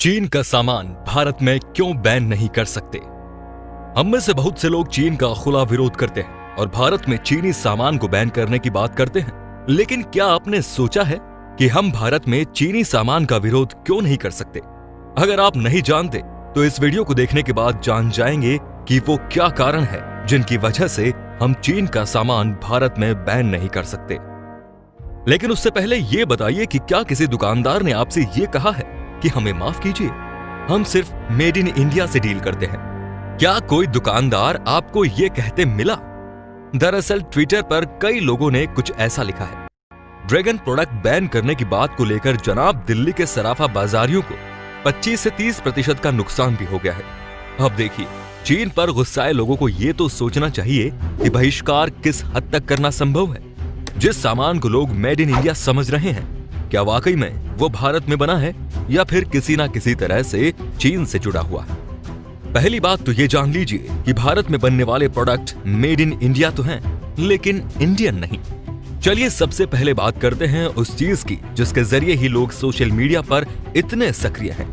चीन का सामान भारत में क्यों बैन नहीं कर सकते? हम में से बहुत से लोग चीन का खुला विरोध करते हैं और भारत में चीनी सामान को बैन करने की बात करते हैं। लेकिन क्या आपने सोचा है कि हम भारत में चीनी सामान का विरोध क्यों नहीं कर सकते? अगर आप नहीं जानते तो इस वीडियो को देखने के बाद जान जाएंगे कि वो क्या कारण है जिनकी वजह से हम चीन का सामान भारत में बैन नहीं कर सकते। लेकिन उससे पहले ये बताइए कि क्या किसी दुकानदार ने आपसे ये कहा है कि हमें माफ कीजिए, हम सिर्फ मेड इन इंडिया से डील करते हैं? क्या कोई दुकानदार आपको ये कहते मिला? दरअसल ट्विटर पर कई लोगों ने कुछ ऐसा लिखा है। ड्रैगन प्रोडक्ट बैन करने की बात को लेकर जनाब दिल्ली के सराफा बाजारियों को 25 से 30% का नुकसान भी हो गया है। अब देखिए, चीन पर गुस्साए लोगों को ये तो सोचना चाहिए कि बहिष्कार किस हद तक करना संभव है। जिस सामान को लोग मेड इन इंडिया समझ रहे हैं, क्या वाकई में वो भारत में बना है या फिर किसी ना किसी तरह से चीन से जुड़ा हुआ है? पहली बात तो ये जान लीजिए कि भारत में बनने वाले प्रोडक्ट मेड इन इंडिया तो हैं, लेकिन इंडियन नहीं। चलिए सबसे पहले बात करते हैं उस चीज की जिसके जरिए ही लोग सोशल मीडिया पर इतने सक्रिय हैं।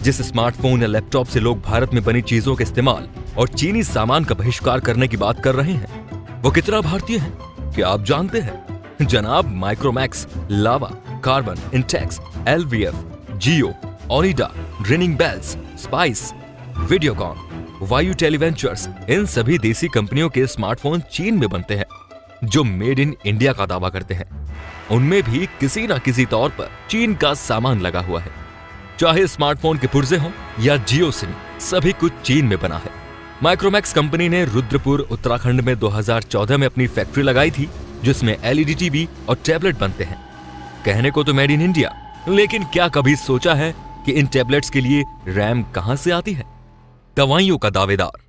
जिस स्मार्टफोन या लैपटॉप से लोग भारत में बनी चीजों के इस्तेमाल और चीनी सामान का बहिष्कार करने की बात कर रहे हैं, वो कितना भारतीय है क्या आप जानते हैं? जनाब माइक्रोमैक्स, लावा, कार्बन, इंटेक्स, LVF, जियो, ओनिडा, ड्रिनिंग बेल्स, स्पाइस, वीडियोकॉन, वायु टेलीवेंचर्स, इन सभी देसी कंपनियों के स्मार्टफोन चीन में बनते हैं जो मेड इन इंडिया का दावा करते हैं। उनमें भी किसी न किसी तौर पर चीन का सामान लगा हुआ है। चाहे स्मार्टफोन के पुर्जे हों या जियो सिम, सभी कुछ चीन में बना है। माइक्रोमैक्स कंपनी ने रुद्रपुर उत्तराखंड में 2014 में अपनी फैक्ट्री लगाई थी जिसमें LED टीवी और टैबलेट बनते हैं। कहने को तो मेड इन इंडिया, लेकिन क्या कभी सोचा है कि इन टैबलेट्स के लिए रैम कहां से आती है? दवाइयों का दावेदार।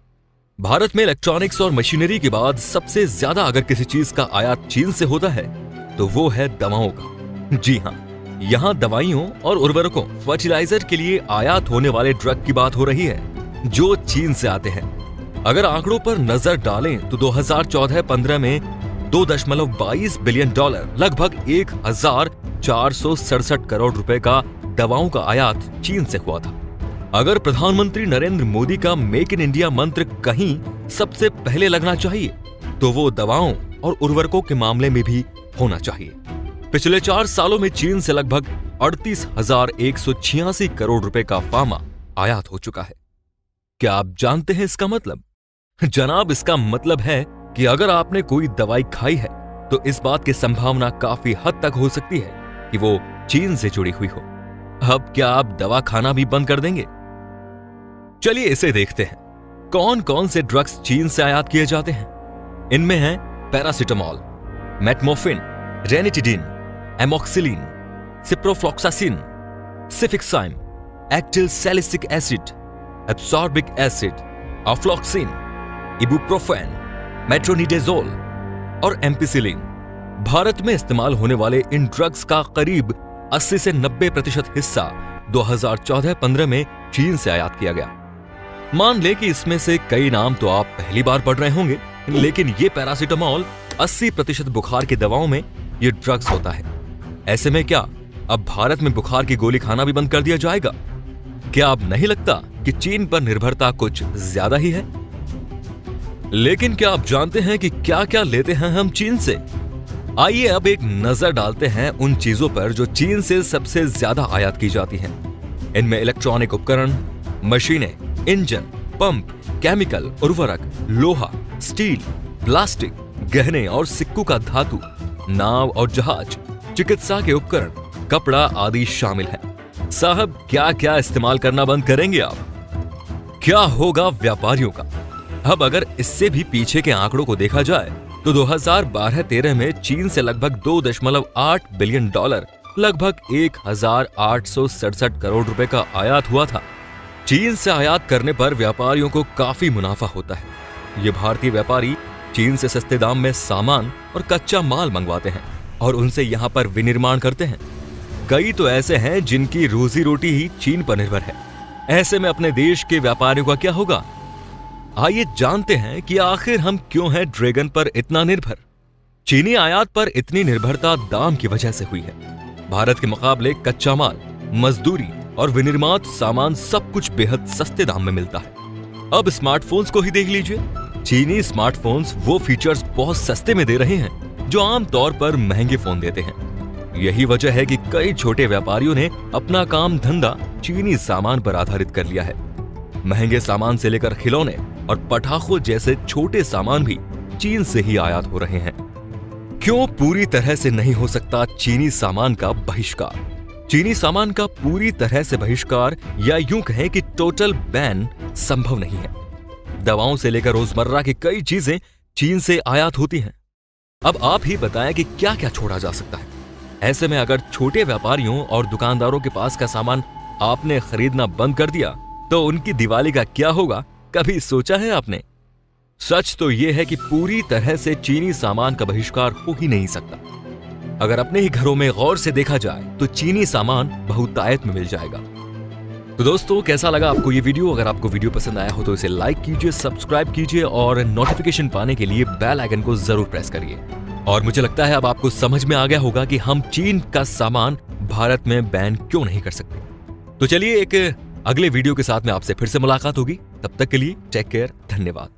भारत में इलेक्ट्रॉनिक्स और मशीनरी के बाद सबसे ज्यादा अगर किसी चीज का आयात चीन से होता है तो वो है दवाओं का। जी हां, यहां दवाइयों और उर्वरकों, फर्टिलाइजर के लिए आयात होने वाले ड्रग की बात हो रही है जो चीन से आते हैं। अगर आंकड़ों पर नजर डालें तो 2014-15 में $2.22 बिलियन, लगभग 1467 करोड़ रुपए का दवाओं का आयात चीन से हुआ था। अगर प्रधानमंत्री नरेंद्र मोदी का मेक इन इंडिया मंत्र कहीं सबसे पहले लगना चाहिए तो वो दवाओं और उर्वरकों के मामले में भी होना चाहिए। पिछले 4 सालों में चीन से लगभग 38,186 करोड़ रुपए का फार्मा आयात हो चुका है। क्या आप जानते हैं इसका मतलब? जनाब, इसका मतलब है कि अगर आपने कोई दवाई खाई है तो इस बात की संभावना काफी हद तक हो सकती है कि वो चीन से जुड़ी हुई हो। अब क्या आप दवा खाना भी बंद कर देंगे? चलिए इसे देखते हैं। कौन कौन से ड्रग्स चीन से आयात किए जाते हैं? इनमें हैं paracetamol, metformin, ranitidine, amoxicillin, ciprofloxacin, cefixime, acetyl salicylic acid, ascorbic acid, ofloxacin, ibuprofen, metronidazole और एम्पिसिलिन। भारत में इस्तेमाल होने वाले इन ड्रग्स का करीब 80 से 90% हिस्सा 2014-15 में चीन से आयात किया गया। मान ले कि इसमें से कई नाम तो आप पहली बार पढ़ रहे होंगे, लेकिन ये पैरासिटामोल 80% बुखार की दवाओं में ये ड्रग्स होता है। ऐसे में क्या अब भारत में बुखार की गोली खाना भी बंद कर दिया जाएगा? क्या अब नहीं लगता कि चीन पर निर्भरता कुछ ज्यादा ही है? लेकिन क्या आप जानते हैं कि क्या क्या लेते हैं हम चीन से? आइए अब एक नजर डालते हैं उन चीजों पर जो चीन से सबसे ज्यादा आयात की जाती हैं। इनमें इलेक्ट्रॉनिक उपकरण, मशीनें, इंजन, पंप, केमिकल, उर्वरक, लोहा, स्टील, प्लास्टिक, गहने और सिक्कों का धातु, नाव और जहाज, चिकित्सा के उपकरण, कपड़ा आदि शामिल है। साहब, क्या क्या इस्तेमाल करना बंद करेंगे आप? क्या होगा व्यापारियों का? अब अगर इससे भी पीछे के आंकड़ों को देखा जाए तो 2012-13 में चीन से लगभग $2.8 बिलियन, लगभग 1,867 करोड़ रुपए का आयात हुआ था। चीन से आयात करने पर व्यापारियों को काफी मुनाफा होता है। ये भारतीय व्यापारी चीन से सस्ते दाम में सामान और कच्चा माल मंगवाते हैं और उनसे यहाँ पर विनिर्माण करते हैं। कई तो ऐसे हैं जिनकी रोजी रोटी ही चीन पर निर्भर है। ऐसे में अपने देश के व्यापारियों का क्या होगा? आइए जानते हैं कि आखिर हम क्यों हैं ड्रैगन पर इतना निर्भर। चीनी आयात पर इतनी निर्भरता दाम की वजह से हुई है। भारत के मुकाबले कच्चा माल, मजदूरी, और विनिर्मित सामान सब कुछ बेहद सस्ते दाम में मिलता है। अब स्मार्टफोन्स को ही देख लीजिए। चीनी स्मार्टफोन्स वो फीचर्स बहुत सस्ते में दे रहे हैं जो आम तौर पर महंगे फोन देते हैं। यही वजह है कि कई छोटे व्यापारियों ने अपना काम धंधा चीनी सामान पर आधारित कर लिया है। महंगे सामान से लेकर खिलौने और पटाखों जैसे छोटे सामान भी चीन से ही आयात हो रहे हैं। क्यों पूरी तरह से नहीं हो सकता चीनी सामान का बहिष्कार? चीनी सामान का पूरी तरह से बहिष्कार या यूं कहें कि टोटल बैन संभव नहीं है। दवाओं से लेकर रोजमर्रा की कई चीजें चीन से आयात होती हैं। अब आप ही बताएं कि क्या क्या छोड़ा जा सकता है। ऐसे में अगर छोटे व्यापारियों और दुकानदारों के पास का सामान आपने खरीदना बंद कर दिया तो उनकी दिवाली का क्या होगा, कभी सोचा है आपने? सच तो यह है कि पूरी तरह से चीनी सामान का बहिष्कार हो ही नहीं सकता। अगर अपने ही घरों में गौर से देखा जाए तो चीनी सामान बहुतायत में मिल जाएगा। तो दोस्तों, कैसा लगा आपको ये वीडियो? अगर आपको वीडियो पसंद आया हो तो इसे लाइक कीजिए, सब्सक्राइब कीजिए और नोटिफिकेशन पाने के लिए बेल आइकन को जरूर प्रेस करिए। और मुझे लगता है अब आपको समझ में आ गया होगा कि हम चीन का सामान भारत में बैन क्यों नहीं कर सकते। तो चलिए, एक अगले वीडियो के साथ में आपसे फिर से मुलाकात होगी। तब तक के लिए टेक केयर, धन्यवाद।